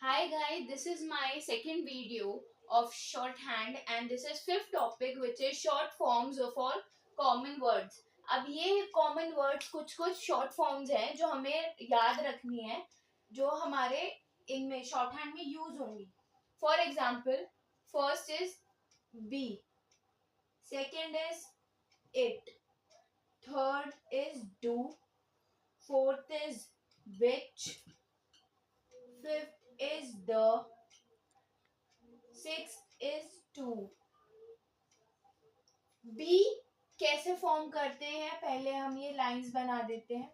Hi guys, this is my second video of shorthand and this is fifth topic which is short forms of all common words. अब ये common words कुछ short forms हैं जो हमें याद रखनी है जो हमारे इनमें shorthand में use होंगी. For example, first is be, second is it, third is do, fourth is which, fifth is the, sixth is to. B कैसे फॉर्म करते हैं, पहले हम ये लाइंस बना देते हैं.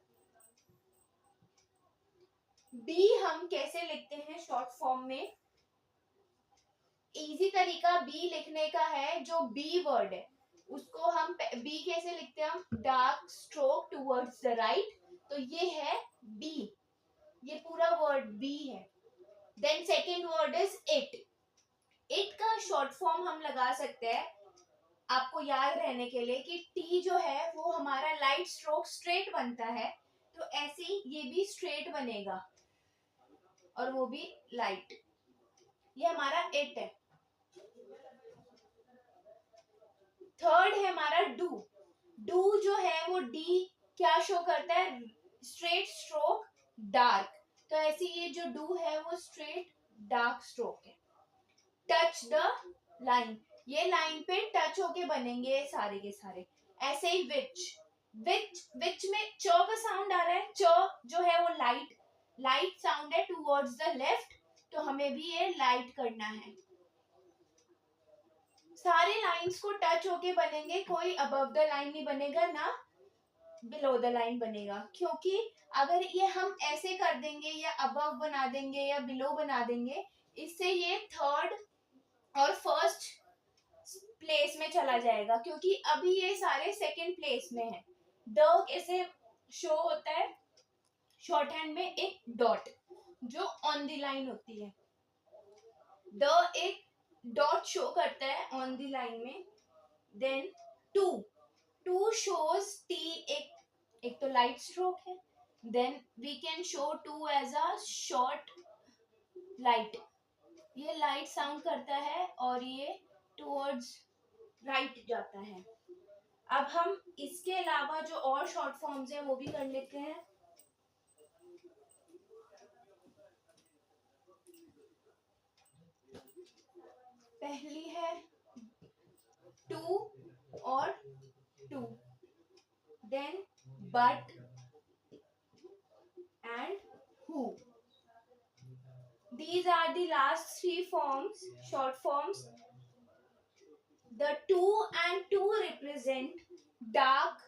बी हम कैसे लिखते हैं शॉर्ट फॉर्म में. इजी तरीका बी लिखने का है, जो बी वर्ड है उसको हम बी कैसे लिखते हैं, हम dark stroke towards the right. तो ये है बी, ये पूरा वर्ड बी है. Then second word is it. It का शॉर्ट फॉर्म हम लगा सकते हैं आपको याद रहने के लिए कि टी जो है वो हमारा लाइट स्ट्रोक स्ट्रेट बनता है, तो ऐसे ही ये भी स्ट्रेट बनेगा और वो भी लाइट. ये हमारा इट है. थर्ड है हमारा डू. डू जो है वो डी क्या शो करता है, स्ट्रेट स्ट्रोक डार्क. तो ऐसे ये जो डू है वो स्ट्रेट डार्क स्ट्रोक है. टच द लाइन, ये लाइन पे टच होके बनेंगे सारे के सारे. ऐसे ही विच. विच में च का साउंड आ रहा है. च जो है वो लाइट साउंड है टुवर्ड्स द लेफ्ट, तो हमें भी ये लाइट करना है. सारे लाइंस को टच होके बनेंगे, कोई अबव द लाइन नहीं बनेगा ना बिलो द लाइन बनेगा, क्योंकि अगर ये हम ऐसे कर देंगे या अबव बना देंगे या बिलो बना देंगे, इससे ये थर्ड और फर्स्ट प्लेस में चला जाएगा, क्योंकि अभी ये सारे सेकंड प्लेस में है. द कैसे शो होता है शॉर्ट हैंड में, एक डॉट जो ऑन द लाइन होती है. द एक डॉट शो करता है ऑन द लाइन में. देन टू शोज टी, एक तो लाइट स्ट्रोक है. Then we can show to as a short light. ये लाइट साउंड करता है और ये टुवर्ड्स राइट जाता है. अब हम इसके अलावा जो और शॉर्ट फॉर्म्स हैं वो भी कर लेते हैं. पहली है टू और to, then but and who. These are the last three forms, short forms. The two and two represent dark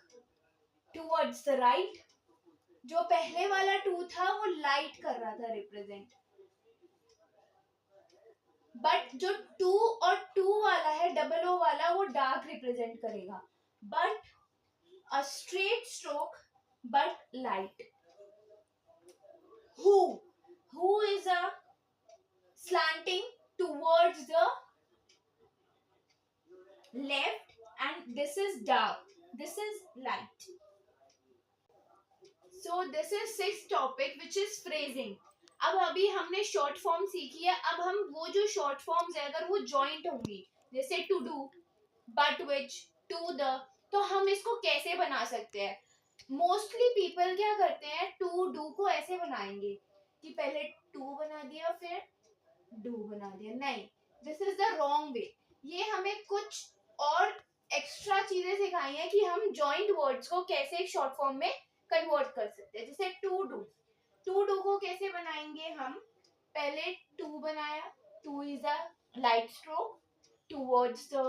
towards the right. जो पहले वाला टू था वो लाइट कर रहा था रिप्रेजेंट, बट जो टू और टू वाला है डबल ओ वाला वो डार्क रिप्रेजेंट करेगा. But a straight stroke but light. Who is a slanting towards the left and this is dark, this is light. So this is sixth topic which is phrasing. अब अभी हमने short form सीखी है. अब हम वो जो शॉर्ट फॉर्म्स है अगर वो जॉइंट होंगी, जैसे to do, but which, to the, तो हम इसको कैसे बना सकते हैं. मोस्टली पीपल क्या करते हैं, टू डू को ऐसे बनाएंगे कि पहले टू बना दिया फिर डू बना दिया. नहीं, this is the wrong way. ये हमें कुछ और एक्स्ट्रा चीजें सिखाई हैं कि हम जॉइंट वर्ड्स को कैसे एक शॉर्ट फॉर्म में कन्वर्ट कर सकते हैं. जैसे टू डू को कैसे बनाएंगे हम, पहले टू बनाया, to is a light stroke towards the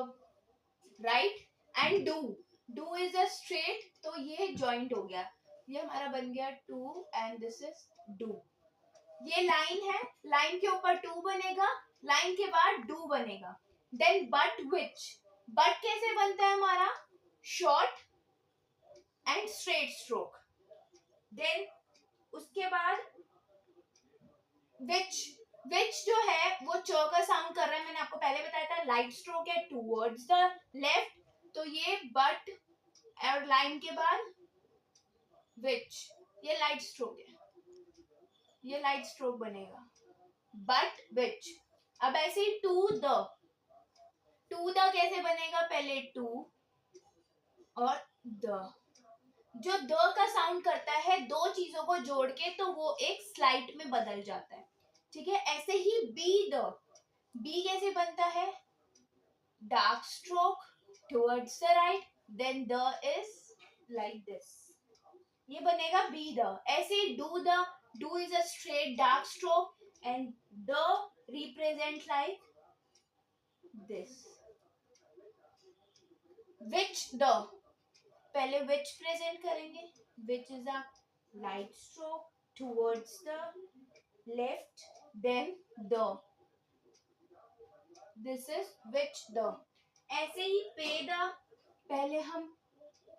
right, and do is a straight, तो ये जॉइंट हो गया. ये हमारा बन गया to and this is do. ये लाइन है, लाइन के ऊपर टू बनेगा, लाइन के बाद डू बनेगा. देन बट विच, बट कैसे बनता है हमारा, short and straight stroke. Then उसके बाद विच जो है वो च का साउंड कर रहा है, मैंने आपको पहले बताया था लाइट स्ट्रोक है टुवर्ड्स द लेफ्ट, तो ये बट और लाइन के बाद विच, ये लाइट स्ट्रोक है, ये लाइट स्ट्रोक बनेगा. but which. अब ऐसे to the कैसे बनेगा, पहले to और the, जो द का साउंड करता है दो चीजों को जोड़ के तो वो एक स्लाइट में बदल जाता है, ठीक है। ऐसे ही बी द, बी कैसे बनता है, dark stroke towards the right, then the is like this, ये बनेगा बी द। ऐसे do the, do is a straight dark stroke and the represent like this. Which the, पहले विच प्रेजेंट करेंगे, which is a light stroke towards the left, then the, this is which the. ऐसे ही पे the, पहले हम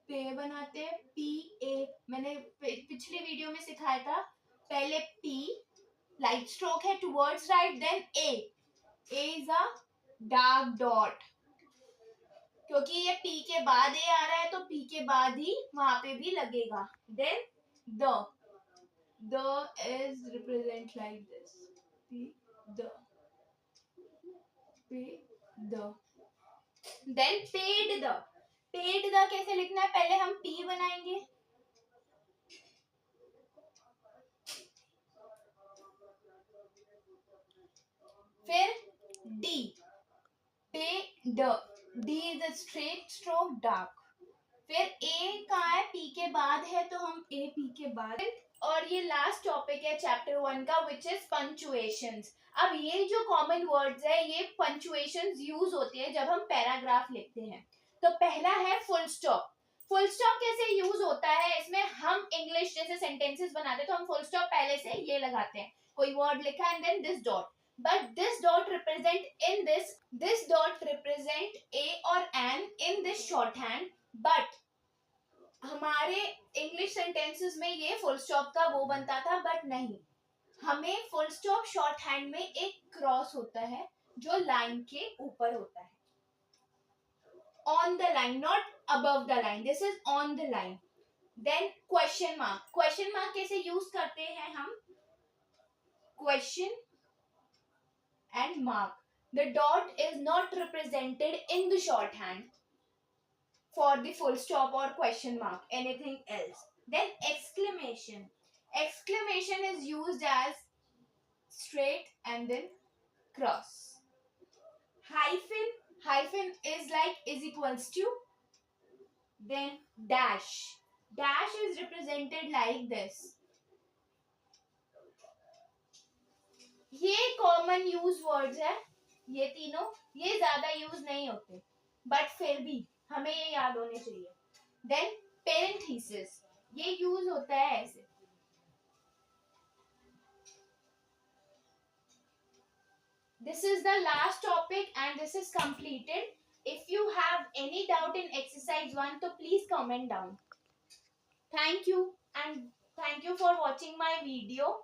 पे बनाते हैं पी ए, मैंने पिछले वीडियो में सिखाया था, पहले पी लाइट स्ट्रोक है towards right, then A is a dark dot, क्योंकि ये पी के बाद ए आ रहा है तो पी के बाद ही वहां पे भी लगेगा, then the is represent like this, P the, pay the, then paid the. Paid the कैसे लिखना है, पहले हम पी बनाएंगे, फिर डी, पे ड, D is a straight stroke dark, फिर ए कहाँ है, पी के बाद है तो हम ए पी के बाद। और ये लास्ट टॉपिक है चैप्टर 1 का, विच इज पंचुएशंस। अब ये जो कॉमन वर्ड्स है ये पंचुएशंस यूज होती है जब हम पैराग्राफ लिखते हैं। तो पहला है फुल स्टॉप। फुल स्टॉप कैसे यूज होता है, इसमें हम इंग्लिश जैसे सेंटेंसेस बनाते हैं तो हम फुल स्टॉप पहले से ये लगाते हैं, कोई वर्ड लिखा and then this dot, but this dot represent in this dot represent a or an in this shorthand, but हमारे इंग्लिश सेंटेंसेस में ये फुल स्टॉप का वो बनता था, बट नहीं, हमें फुल स्टॉप शॉर्ट हैंड में एक क्रॉस होता है जो लाइन के ऊपर होता है, on the line, not above the line, this is on the line. Then question mark, question mark कैसे यूज करते हैं हम, question and mark, the dot is not represented in the shorthand for the full stop or question mark, anything else. Then exclamation, exclamation is used as straight and then cross. Hyphen, hyphen is like is equals to, then dash, dash is represented like this। ये common use words है, ये तीनों, ये ज्यादा use नहीं होते but फिर भी हमें ये याद होने चाहिए। देन पेरेंथीसिस, ये यूज होता है ऐसे, this is the last topic and this is completed. If you have any doubt in exercise 1 तो please comment down. Thank you and thank you for watching my video.